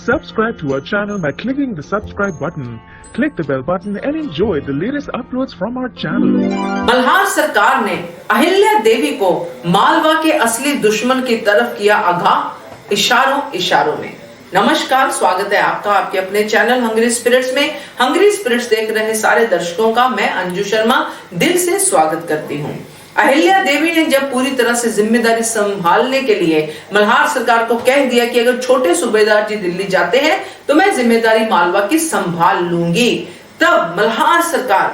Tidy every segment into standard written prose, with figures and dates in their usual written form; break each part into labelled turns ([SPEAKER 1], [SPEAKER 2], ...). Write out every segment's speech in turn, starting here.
[SPEAKER 1] Subscribe to our channel by clicking the subscribe button. Click the bell button and enjoy the latest uploads from our channel.
[SPEAKER 2] Malhar सरकार ने अहिल्या देवी को मालवा के असली दुश्मन की तरफ किया आगाह इशारों में। नमस्कार, स्वागत है आपका आपके अपने चैनल हंग्री स्पिरिट्स में। हंग्री स्पिरिट्स देख रहे सारे दर्शकों का मैं अंजू शर्मा दिल से स्वागत करती हूँ। अहिल्या देवी ने जब पूरी तरह से जिम्मेदारी संभालने के लिए मल्हार सरकार को कह दिया कि अगर छोटे सूबेदार जी दिल्ली जाते हैं तो मैं जिम्मेदारी मालवा की संभाल लूंगी, तब मल्हार सरकार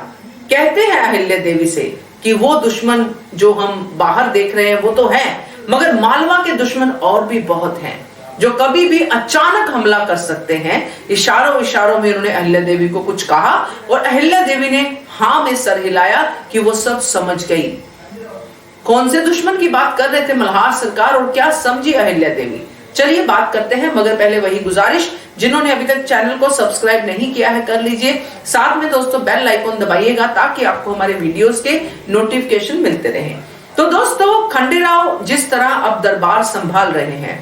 [SPEAKER 2] कहते हैं अहिल्या देवी से कि वो दुश्मन जो हम बाहर देख रहे हैं वो तो है, मगर मालवा के दुश्मन और भी बहुत हैं जो कभी भी अचानक हमला कर सकते हैं। इशारों में उन्होंने अहिल्या देवी को कुछ कहा और अहिल्या देवी ने हाँ में सर हिलाया कि वो सब समझ गई। कौन से दुश्मन की बात कर रहे थे मल्हार सरकार और क्या समझी अहिल्या देवी, चलिए बात करते हैं। मगर पहले वही गुजारिश, जिन्होंने अभी तक चैनल को सब्सक्राइब नहीं किया है कर लीजिए, साथ में दोस्तों बेल आइकॉन दबाइएगा ताकि आपको हमारे वीडियोस के नोटिफिकेशन मिलते रहें। तो दोस्तों, खंडेराव जिस तरह अब दरबार संभाल रहे हैं,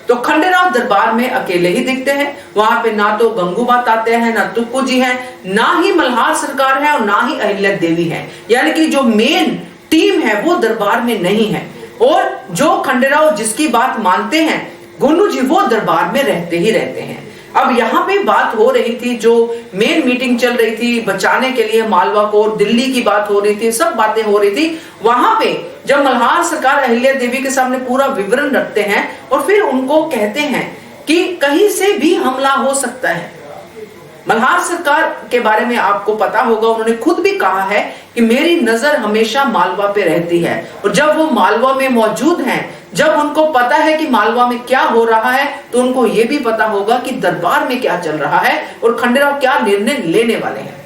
[SPEAKER 2] तो खंडेराव दरबार में अकेले ही दिखते हैं। वहां पे ना तो गंगू बात आते हैं, ना तुक्कू जी हैं, ना ही मल्हार सरकार है और ना ही अहिल्या देवी है। यानी कि जो मेन टीम है वो दरबार में नहीं है। और जो खंडेराव जिसकी बात मानते हैं गुन्नू जी, वो दरबार में रहते ही रहते हैं। अब यहाँ पे बात हो रही थी, जो मेन मीटिंग चल रही थी बचाने के लिए मालवा को, और दिल्ली की बात हो रही थी, सब बातें हो रही थी। वहां पे जब मल्हार सरकार अहिल्या देवी के सामने पूरा विवरण रखते हैं और फिर उनको कहते हैं कि कहीं से भी हमला हो सकता है। मल्हार सरकार के बारे में आपको पता होगा, उन्होंने खुद भी कहा है कि मेरी नजर हमेशा मालवा पे रहती है, और जब वो मालवा में मौजूद हैं, जब उनको पता है कि मालवा में क्या हो रहा है, तो उनको ये भी पता होगा कि दरबार में क्या चल रहा है और खंडेराव क्या निर्णय लेने वाले हैं।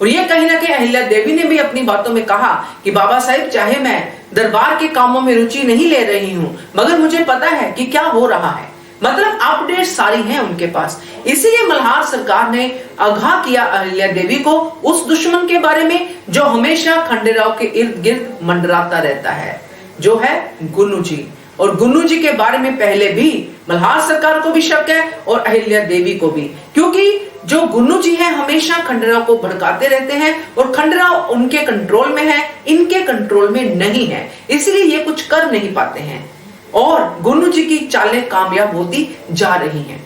[SPEAKER 2] और ये कहीं ना कहीं अहिल्या देवी ने भी अपनी बातों में कहा कि बाबा साहिब, चाहे मैं दरबार के कामों में रुचि नहीं ले रही हूं, मगर मुझे पता है कि क्या हो रहा है। मतलब अपडेट सारी हैं उनके पास। इसीलिए मल्हार सरकार ने आगाह किया अहिल्या देवी को उस दुश्मन के बारे में जो हमेशा खंडेराव के इर्द गिर्द मंडराता रहता है, जो है गुन्नू जी। और गुन्नू जी के बारे में पहले भी मल्हार सरकार को भी शक है और अहिल्या देवी को भी, क्योंकि जो गुन्नू जी हैं हमेशा खंडेराव को भड़काते रहते हैं और खंडेराव उनके कंट्रोल में है, इनके कंट्रोल में नहीं है, इसलिए ये कुछ कर नहीं पाते हैं और गुन्नू जी की चालें कामयाब होती जा रही हैं।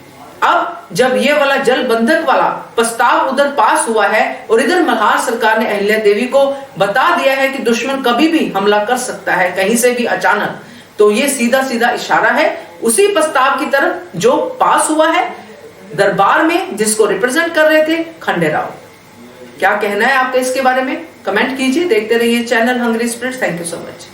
[SPEAKER 2] अब जब ये वाला जल बंधक वाला प्रस्ताव उधर पास हुआ है और इधर मल्हार सरकार ने अहिल्या देवी को बता दिया है कि दुश्मन कभी भी हमला कर सकता है, कहीं से भी अचानक, तो ये सीधा सीधा इशारा है उसी प्रस्ताव की तरफ जो पास हुआ है दरबार में, जिसको रिप्रेजेंट कर रहे थे खंडेराव। क्या कहना है आपका इसके बारे में, कमेंट कीजिए। देखते रहिए channel hungry spirits. Thank you so much.